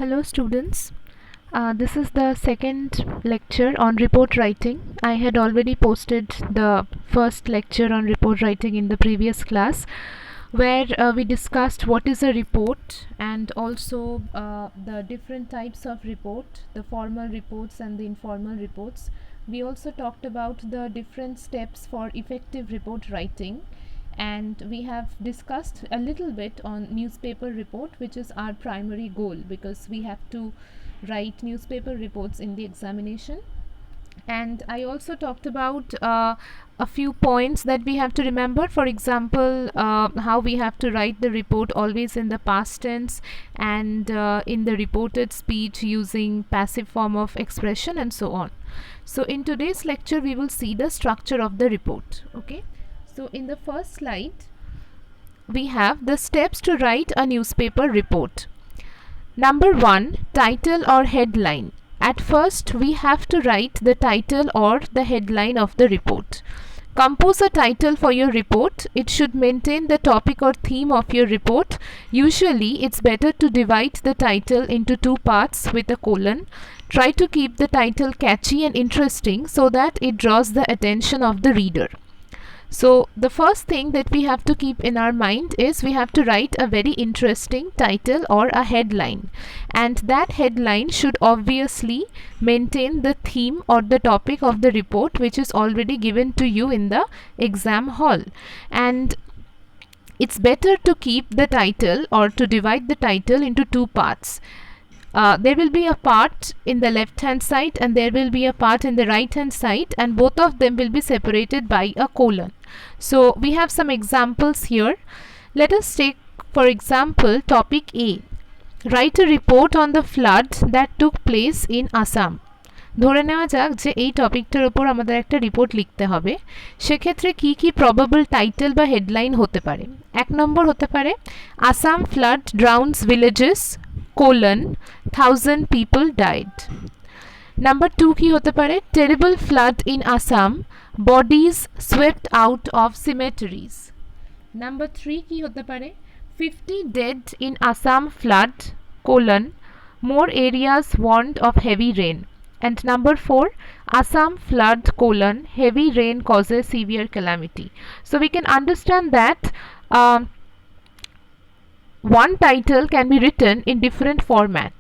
Hello students, this is the second lecture on report writing. I had already posted the first lecture on report writing in the previous class where we discussed what is a report and also the different types of report, the formal reports and the informal reports. We also talked about the different steps for effective report writing, and we have discussed a little bit on newspaper report, which is our primary goal because we have to write newspaper reports in the examination. And I also talked about a few points that we have to remember. For example, how we have to write the report always in the past tense and in the reported speech using passive form of expression and so on. So in today's lecture we will see the structure of the report. Okay, so in the first slide we have the steps to write a newspaper report. Number 1, title or headline. At first, we have to write the title or the headline of the report. Compose a title for your report. It should maintain the topic or theme of your report. Usually, it's better to divide the title into two parts with a colon. Try to keep the title catchy and interesting so that it draws the attention of the reader. So the first thing that we have to keep in our mind is we have to write a very interesting title or a headline, and that headline should obviously maintain the theme or the topic of the report which is already given to you in the exam hall. And it's better to keep the title or to divide the title into two parts. There will be a part in the left hand side and there will be a part in the right hand side, and both of them will be separated by a colon. So we have some examples here. Let us take for example topic A. Write a report on the flood that took place in Assam. ধরে নেওয়া যাক যে এই টপিকটার উপর আমাদের একটা report লিখতে হবে। সেক্ষেত্রে কি কি প্রবাবল টাইটেল বা হেডলাইন হতে পারে? এক নম্বর হতে পারে Assam flood ড্রাউন্স villages colon 1000 people died. Number 2 কি হতে পারে? Terrible flood in Assam, bodies swept out of cemeteries. Number 3 কি হতে পারে? 50 dead in Assam flood colon more areas warned of heavy rain. And number 4, Assam flood colon heavy rain causes severe calamity. So we can understand that one title can be written in different format,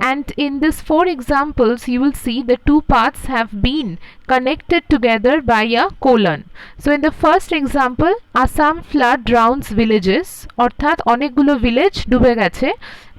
and in these 4 examples you will see the two parts have been connected together by a colon. So in the first example, Assam flood drowns villages, অর্থাৎ অনেকগুলো village ডুবে গেছে,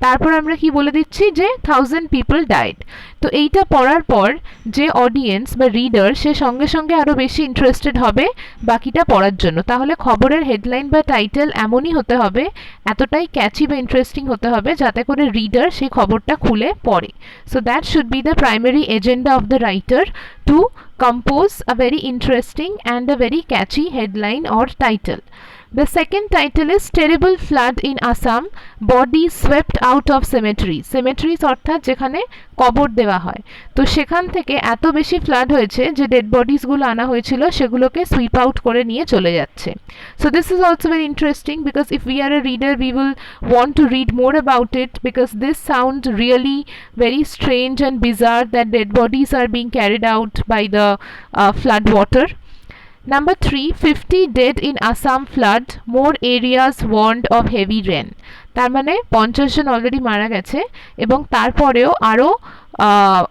তারপর আমরা কি বলে দিচ্ছি যে 1000 পিপল ডাইড। তো এইটা পড়ার পর যে অডিয়েন্স বা রিডার সে সঙ্গে সঙ্গে আরও বেশি ইন্টারেস্টেড হবে বাকিটা পড়ার জন্য। তাহলে খবরের হেডলাইন বা টাইটেল এমনই হতে হবে, এতটাই ক্যাচি বা ইন্টারেস্টিং হতে হবে যাতে করে রিডার সেই খবরটা খুলে পড়ে। So that should be the primary agenda of the writer to compose a very interesting and a very catchy headline or title. The second title is Terrible Flood in Assam, Bodies Swept Out of Cemeteries. Cemeteries অর্থাৎ যেখানে কবর দেওয়া হয়, তো সেখান থেকে এত বেশি ফ্লাড হয়েছে যে ডেড বডিজগুলো আনা হয়েছিল সেগুলোকে সুইপ আউট করে নিয়ে চলে যাচ্ছে। So this is also very interesting because if we are a reader we will want to read more about it because this sounds really very strange and bizarre that dead bodies are being carried out by the flood water. Number 3, 50 dead in Assam flood, more areas warned of heavy rain. তার মানে 50 জন already মারা গেছে এবং তারপরেও আরও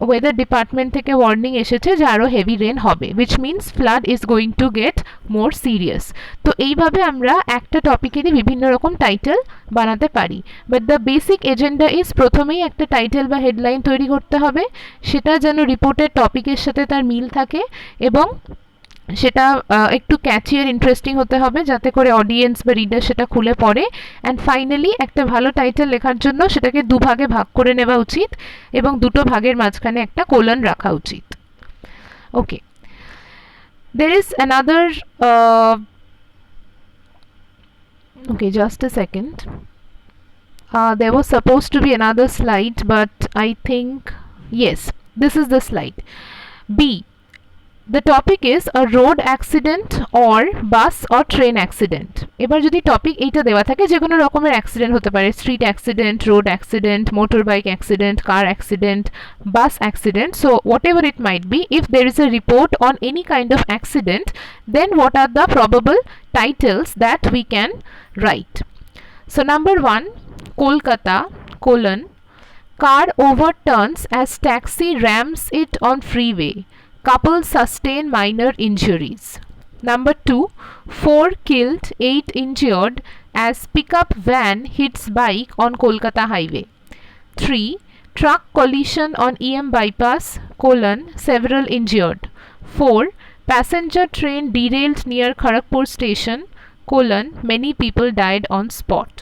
weather department থেকে warning এসেছে যে আরও হেভি রেন হবে, which means flood is going to get more serious. তো এইভাবে আমরা একটা টপিকেরই বিভিন্ন রকম টাইটেল বানাতে পারি, but the basic agenda is প্রথমেই একটা টাইটেল বা হেডলাইন তৈরি করতে হবে, সেটা যেন রিপোর্টের টপিকের সাথে তার মিল থাকে এবং সেটা একটু ক্যাচি আর ইন্টারেস্টিং হতে হবে যাতে করে অডিয়েন্স বা রিডার সেটা খুলে পড়ে। অ্যান্ড ফাইনালি একটা ভালো টাইটেল লেখার জন্য সেটাকে দুভাগে ভাগ করে নেওয়া উচিত এবং দুটো ভাগের মাঝখানে একটা কোলন রাখা উচিত। ওকে, there is another okay, just a second. There was supposed to be another slide, but I think yes, this is the slide. B, The topic is a road accident or bus or train accident. এবার যদি topic এইটা দেওয়া থাকে যে কোনো রকমের accident হতে পারে, street accident, road accident, motor bike accident, car accident, bus accident. So whatever it might be, if there is a report on any kind of accident, then what are the probable titles that we can write? So number 1, Kolkata, car overturns as taxi rams it on freeway. Couple sustain minor injuries. Number 2, 4 killed, 8 injured as pickup van hits bike on Kolkata highway. 3, truck collision on EM bypass, several injured. 4, passenger train derailed near Kharagpur station, many people died on spot.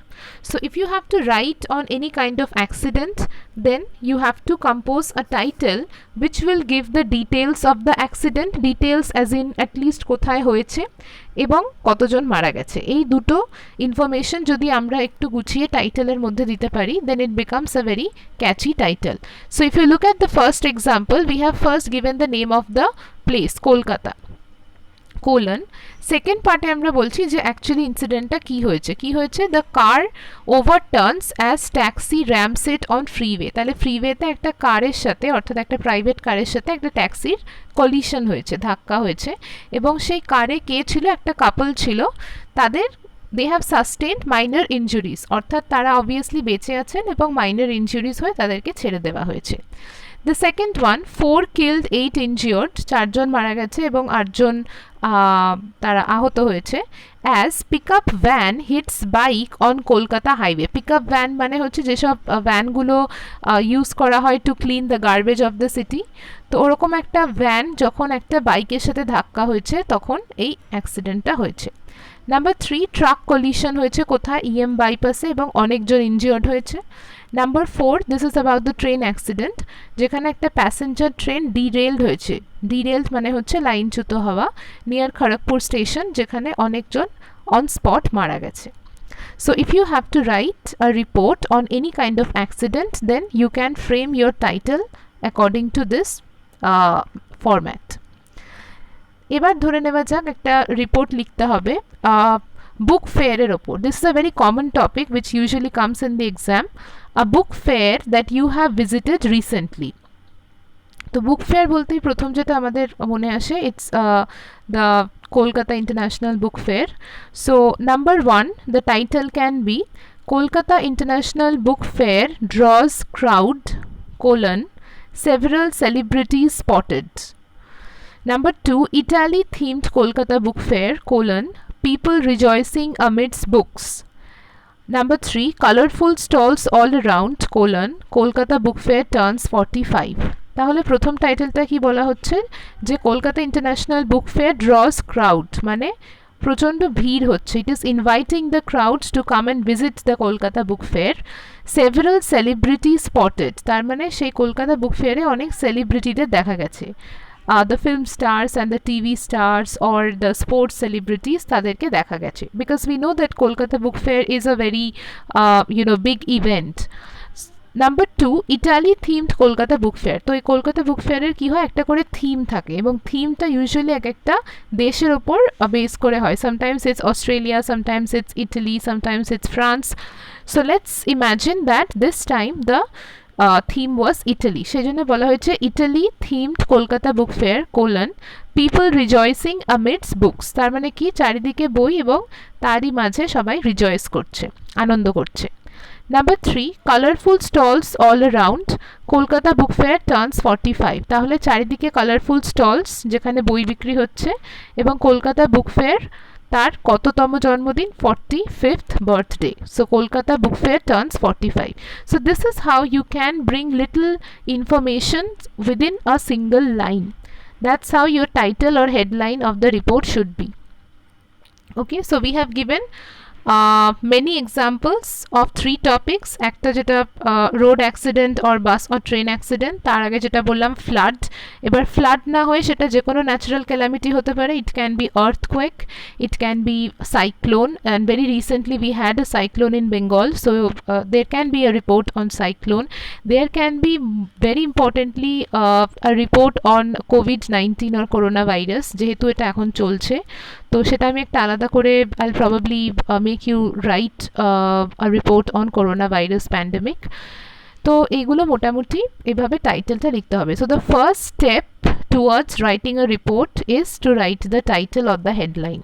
So if you have to write on any kind of accident, then you have to compose a title which will give the details of the accident, details as in at least কোথায় হয়েছে এবং কতজন মারা গেছে। এই দুটো information যদি আমরা একটু গুছিয়ে টাইটেলের মধ্যে দিতে পারি, then it becomes a very catchy title. So if you look at the first example, we have first given the name of the place, Kolkata, সেকেন্ড পার্টে আমরা বলছি যে অ্যাকচুয়ালি ইনসিডেন্টটা কি হয়েছে, the car overturns as taxi rams it on freeway. তাহলে ফ্রিওয়েতে একটা কারের সাথে, অর্থাৎ একটা প্রাইভেট কারের সাথে একটা ট্যাক্সির কলিশন হয়েছে, ধাক্কা হয়েছে, এবং সেই কারে কে ছিল, একটা কাপল ছিল, তাদের they have sustained minor injuries, অর্থাৎ তারা অবভিয়াসলি বেঁচে আছেন এবং মাইনর ইনজুরিজ হয়ে তাদেরকে ছেড়ে দেওয়া হয়েছে। The second one, 4 killed, 8 injured, 4 জন মারা গেছে এবং 8 জন তারা আহত হয়েছে, as pickup van hits bike on Kolkata highway. Pickup van মানে হচ্ছে যেসব ভ্যানগুলো ইউজ করা হয় to clean the garbage of the city, তো ওরকম একটা ভ্যান যখন একটা বাইকের সাথে ধাক্কা হয়েছে তখন এই অ্যাক্সিডেন্টটা হয়েছে। নাম্বার 3, ট্রাক কলিশন হয়েছে কোথায়, EM বাইপাসে, এবং অনেকজন ইনজিওর্ড হয়েছে। Number 4, this is about the train accident, যেখানে একটা প্যাসেঞ্জার ট্রেন ডিরেলড হয়েছে, ডিরেলড মানে হচ্ছে লাইনচ্যুত হওয়া, নিয়ার খড়গপুর স্টেশন, যেখানে অনেকজন অন স্পট মারা গেছে। So if you have to write a report on any kind of accident, then you can frame your title according to this format. এবার ধরে নেওয়া যাক একটা রিপোর্ট লিখতে হবে বুক ফেয়ারের ওপর। This is a very common topic which usually comes in the exam, a book fair that you have visited recently. তো বুক ফেয়ার বলতেই প্রথম যেটা আমাদের মনে আসে, it's the Kolkata International Book Fair. So number 1, the title can be Kolkata International Book Fair draws crowd, several celebrities spotted. Number 2, Italy themed Kolkata Book Fair, people rejoicing amidst books. Number 3, colorful stalls all around, Kolkata Book Fair turns 45. তাহলে প্রথম টাইটেলটা কি বলা হচ্ছে, যে Kolkata international book fair draws crowd, মানে প্রচণ্ড ভিড় হচ্ছে, it is inviting the crowds to come and visit the Kolkata book fair. Several celebrity spotted, তার মানে সেই কলকাতা বুক ফেয়ারে অনেক সেলিব্রিটিদের দেখা গেছে, the film stars and the TV stars or the sports celebrities, তাদেরকে দেখা গেছে, because we know that Kolkata book fair is a very big event. Number 2, Italy themed Kolkata book fair. তো এই কলকাতা বুক ফেয়ারের কী হয়, একটা করে থিম থাকে এবং থিমটা ইউজুয়ালি এক একটা দেশের ওপর বেস করে হয়। Sometimes it's Australia, sometimes it's Italy, sometimes it's France. So let's imagine that this time the theme was Italy, সেই জন্য বলা হয়েছে Italy themed Kolkata book fair, people rejoicing amidst books, তার মানে কি, চারিদিকে বই এবং তারই মাঝে সবাই রিজয়েস করছে, আনন্দ করছে। Number 3, colorful stalls all around, Kolkata book fair turns 45। তাহলে চারিদিকে কালারফুল স্টলস, যেখানে বই বিক্রি হচ্ছে, এবং কলকাতা বুক ফেয়ার তার কততম জন্মদিন, 45th birthday. So Kolkata book fair turns 45। So this is how you can bring little information within a single line. That's how your title or headline of the report should be. Okay, so we have given many examples of 3 topics. একটা যেটা road accident or bus or train accident, তার আগে যেটা বললাম flood. এবার flood না হয়ে সেটা যে কোনো natural calamity হতে পারে. It can be earthquake, it can be cyclone, and very recently we had a cyclone in Bengal, so there can be a report on cyclone. There can be very importantly a report on COVID-19 or coronavirus, যেহেতু এটা এখন চলছে, তো সেটা আমি একটা আলাদা করে I'll probably make you write a report on coronavirus pandemic. তো এইগুলো মোটামুটি এভাবে টাইটেলটা লিখতে হবে. So the first step towards writing a report is to write the title or the headline.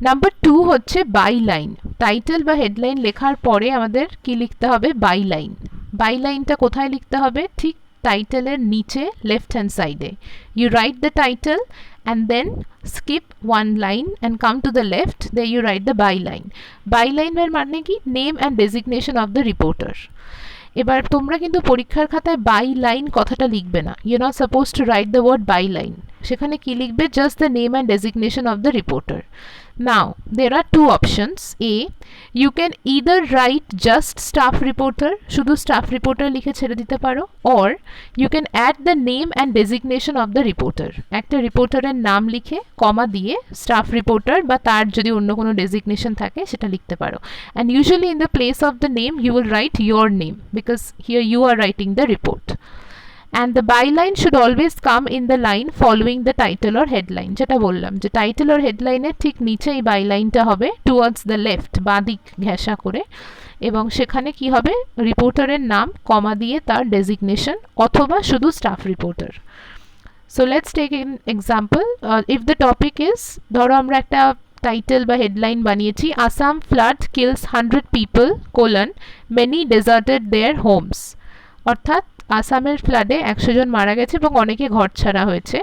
Number 2 হচ্ছে বাইলাইন. টাইটেল বা হেডলাইন লেখার পরে আমাদের কি লিখতে হবে? বাইলাইন. বাইলাইনটা কোথায় লিখতে হবে? ঠিক টাইটেলের নিচে লেফট হ্যান্ড সাইডে. You write the title and then skip one line and come to the left, there you write the byline. Byline এর মানে কি? Name and designation of the reporter. এবার তোমরা কিন্তু পরীক্ষার খাতায় বাইলাইন কথাটা লিখবে না. You're not supposed to write the word byline. সেখানে কি লিখবে? Just the name and designation of the reporter. Now, there are 2 options. A, you can either write just staff reporter, শুধু staff reporter লিখে ছেড়ে দিতে পারো, or you can add the name and designation of the reporter. একটা রিপোর্টারের নাম লিখে কমা দিয়ে staff reporter বা তার যদি অন্য কোনো designation থাকে সেটা লিখতে পারো. And usually in the place of the name you will write your name because here you are writing the report. And the byline should always come in the line following the title or headline. যেটা বললাম যে title or headline এর ঠিক নিচে এই বাইলাইনটা হবে towards the left, বাদিক ঘেঁষা করে, এবং সেখানে কি হবে? রিপোর্টারের নাম কমা দিয়ে তার ডেজিগনেশন অথবা শুধু staff reporter. So let's take an example. If the topic is, ধরো আমরা একটা টাইটেল বা হেডলাইন বানিয়েছি, Assam flood kills 100 people, many deserted their homes. অর্থাৎ আসামের ফ্লাডে 100 জন মারা গেছে এবং অনেকে ঘর ছাড়া হয়েছে,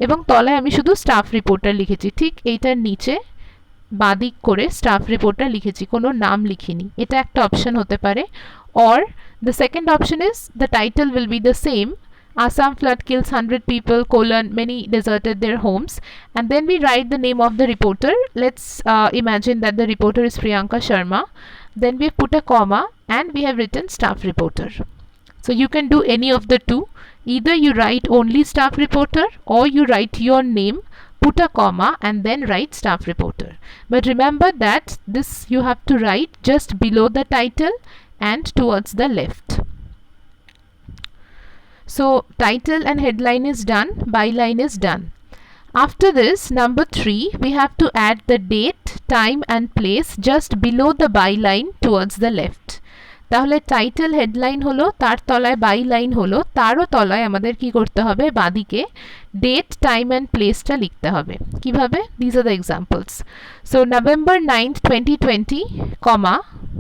এবং তলায় আমি শুধু স্টাফ রিপোর্টার লিখেছি. ঠিক এইটার নিচে বাদিক করে স্টাফ রিপোর্টার লিখেছি, কোনো নাম লিখিনি. এটা একটা অপশন হতে পারে. or the second option is the title will be the same, Assam flood kills 100 people, many deserted their homes, and then we write the name of the reporter. Let's imagine that the reporter is Priyanka Sharma. Then we put a comma and we have written staff reporter. So you can do any of the 2. Either you write only staff reporter or you write your name, put a comma and then write staff reporter. But remember that this you have to write just below the title and towards the left. So title and headline is done, byline is done. After this, number 3, we have to add the date, time and place just below the byline towards the left. তাহলে title headline হলো, তার তলায় byline হলো, তারও তলায় আমাদের কি করতে হবে? বাদিকে ডেট, টাইম অ্যান্ড প্লেসটা লিখতে হবে. কিভাবে? This are the examples. So November 9th 2020, comma,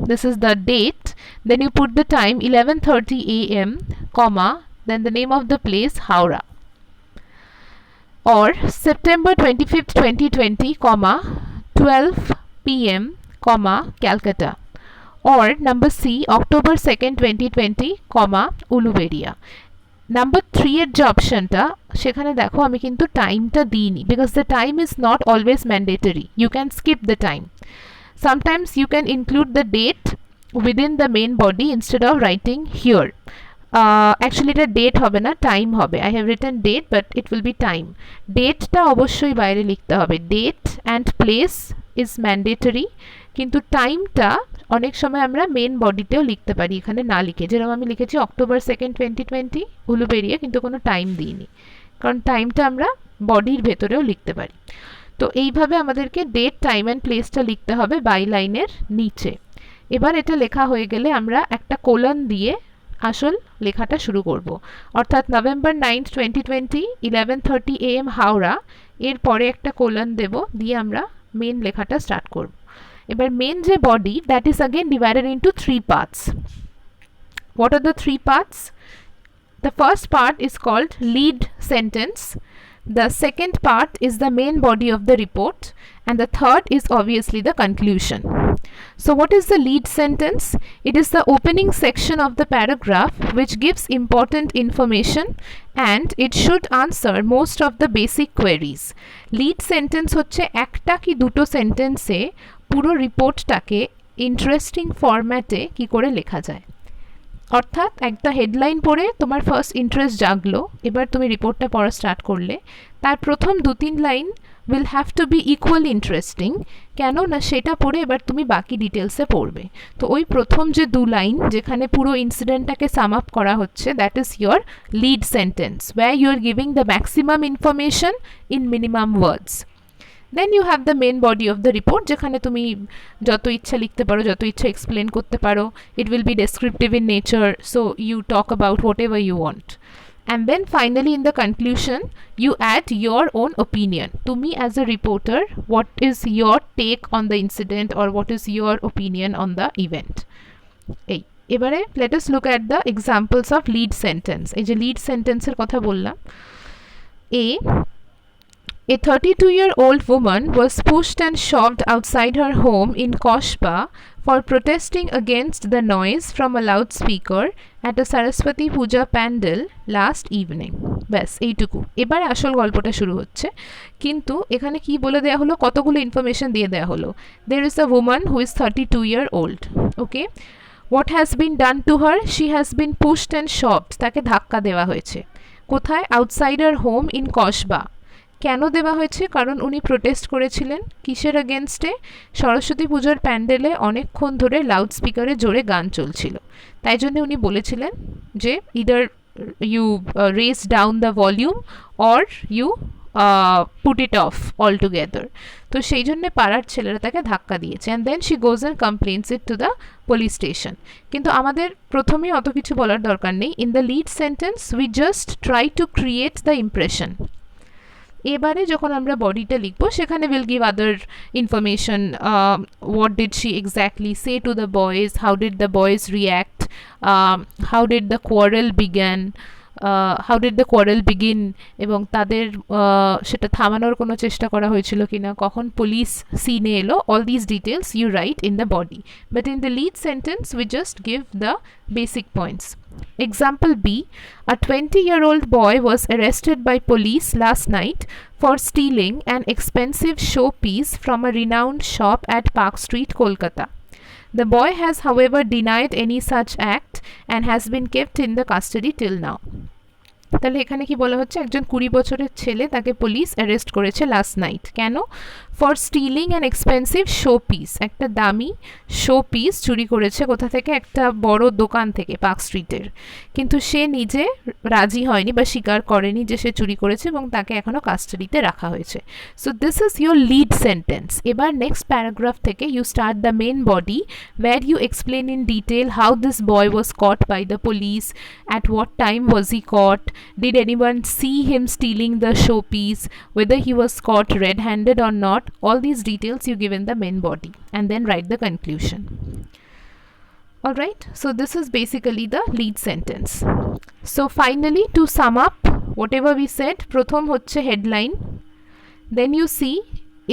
this is the date, then you put the time 11:30 a.m., comma, then the name of the place Howrah. Or September 25th 2020, comma, 12 p.m., comma, Calcutta. Or number C, October 2nd 2020, comma, Uluberia. Number 3 এর যে অপশনটা, সেখানে দেখো আমি কিন্তু টাইমটা দিইনি, because the time is not always mandatory. You can skip the time. Sometimes you can include the date within the main body instead of writing here. Actually এটা ডেট হবে না, টাইম হবে. I have written date but it will be time. ডেটটা অবশ্যই বাইরে লিখতে হবে. Date and place is mandatory, কিন্তু টাইমটা অনেক সময় আমরা মেন বডিতেও লিখতে পারি এখানে না লিখে. যেরকম আমি লিখেছি October 2nd 2020, উলুবেরিয়া, কিন্তু কোনো টাইম দিইনি, কারণ টাইমটা আমরা বডির ভেতরেও লিখতে পারি. তো এইভাবে আমাদেরকে ডেট, টাইম অ্যান্ড প্লেসটা লিখতে হবে বাইলাইনের নিচে. এবার এটা লেখা হয়ে গেলে আমরা একটা কোলন দিয়ে আসল লেখাটা শুরু করব. অর্থাৎ November 9th 2020, 11:30 a.m. হাওড়া, এরপরে একটা কোলন দেব, দিয়ে আমরা মেন লেখাটা স্টার্ট করব. এবার মেন যে body, that is again divided into 3 parts. What are the 3 parts? The first part is called lead sentence. The second part is the main body of the report, and the third is obviously the conclusion. So what is the lead sentence? It is the opening section of the paragraph which gives important information and it should answer most of the basic queries. Lead sentence হচ্ছে একটা কি দুটো সেন্টেন্সে পুরো রিপোর্টটাকে interesting ফরম্যাটে কি করে লেখা যায়। অর্থাৎ একটা হেডলাইন পড়ে তোমার ফার্স্ট ইন্টারেস্ট জাগলো, এবার তুমি রিপোর্টটা পড়া স্টার্ট করলে, তার প্রথম 2-3 line will have to be equally interesting, কেন না সেটা পড়ে এবার তুমি বাকি ডিটেলসে পড়বে। তো ওই প্রথম যে 2 লাইন যেখানে পুরো ইনসিডেন্টটাকে সাম আপ করা হচ্ছে, that is your lead sentence, where you are giving the maximum information in minimum words. Then you have the main body of the report, যেখানে তুমি যত ইচ্ছা লিখতে পারো, যত ইচ্ছা এক্সপ্লেন করতে পারো। It will be descriptive in nature, so you talk about whatever you want. And then finally in the conclusion you add your own opinion. তুমি as a reporter, what is your take on the incident or what is your opinion on the event? এই এবারে let us look at the examples of lead sentence. এই যে lead sentence এর কথা বললাম। A 32-year-old woman was pushed and shoved outside her home in Koshba for protesting against the noise from a loudspeaker at a Saraswati Puja pandal last evening. ব্যাস এইটুকু। এবারে আসল গল্পটা শুরু হচ্ছে, কিন্তু এখানে কি বলে দেয়া হলো, কতগুলো ইনফরমেশন দিয়ে দেয়া হলো। There is a woman who is 32-year-old. Okay? What has been done to her? She has been pushed and shoved. তাকে ধাক্কা দেওয়া হয়েছে। কোথায়? Outside her home in Koshba. কেন দেওয়া হয়েছে? কারণ উনি প্রোটেস্ট করেছিলেন কিসের এগেনস্টে? সরস্বতী পুজোর প্যান্ডেলে অনেকক্ষণ ধরে লাউড স্পিকারে জোরে গান চলছিল, তাই জন্য উনি বলেছিলেন যে either you raise down the volume or you put it off all together. তো সেই জন্য পাড়ার ছেলেরা তাকে ধাক্কা দিয়েছে, and then she goes and complains it to the police station. কিন্তু আমাদের প্রথমেই অত কিছু বলার দরকার নেই। In the lead sentence we just try to create the impression. এবারে যখন আমরা বডিটা লিখব সেখানে will give other information, what did she exactly say to the boys, how did the boys react, how did the quarrel began, how did the quarrel begin, এবং তাদের সেটা থামানোর কোনো চেষ্টা করা হয়েছিল কিনা, কখন পুলিশ সিনে এলো, all this details you write in the body, but in the lead sentence we just give the basic points. Example B, a 20-year-old boy was arrested by police last night for stealing an expensive showpiece from a renowned shop at Park Street, Kolkata. The boy has, however, denied any such act and has been kept in the custody till now. তাহলে এখানে কি বলা হচ্ছে, একজন 20 বছরের ছেলে, তাকে police arrest করেছে লাস্ট নাইট। কেন? For stealing an expensive show piece, একটা দামি শো পিস চুরি করেছে। কোথা থেকে? একটা বড় দোকান থেকে, পার্ক স্ট্রিটের। কিন্তু সে নিজে রাজি হয়নি বা স্বীকার করেনি যে সে চুরি করেছে, এবং তাকে এখনও কাস্টাডিতে রাখা হয়েছে। So this is your lead sentence. এবার নেক্সট প্যারাগ্রাফ থেকে you start the main body, where you explain in detail how this boy was caught by the police, at what time was he caught, did anyone see him stealing the showpiece, whether he was caught red-handed or not. All these details you give in the main body, and then write the conclusion. Alright, so this is basically the lead sentence. So finally, to sum up whatever we said, prothom hocche headline, then you see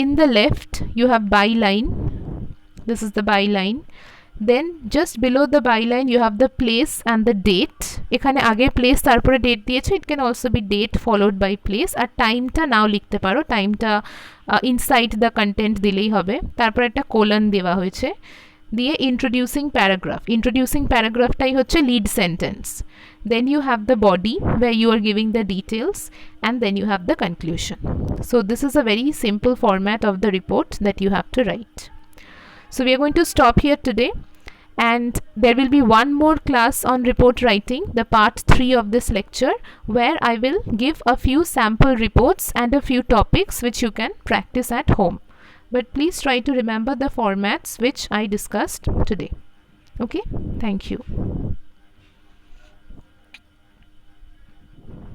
in the left you have byline, this is the byline, then just below the byline you have the place and the date. এখানে আগে place তারপরে date দিয়েছে, it can also be date followed by place. আর টাইমটা নাও লিখতে পারো, টাইমটা ইনসাইড দ্য কন্টেন্ট দিলেই হবে। তারপর একটা কোলন দেওয়া হয়েছে, দিয়ে ইন্ট্রোডিউসিং প্যারাগ্রাফ, ইন্ট্রোডিউসিং প্যারাগ্রাফটাই হচ্ছে lead sentence. Then you have the body where you are giving the details, and then you have the conclusion. So this is a very simple format of the report that you have to write. So we are going to stop here today, and there will be one more class on report writing, the part 3 of this lecture, where I will give a few sample reports and a few topics which you can practice at home. But please try to remember the formats which I discussed today. Okay, thank you.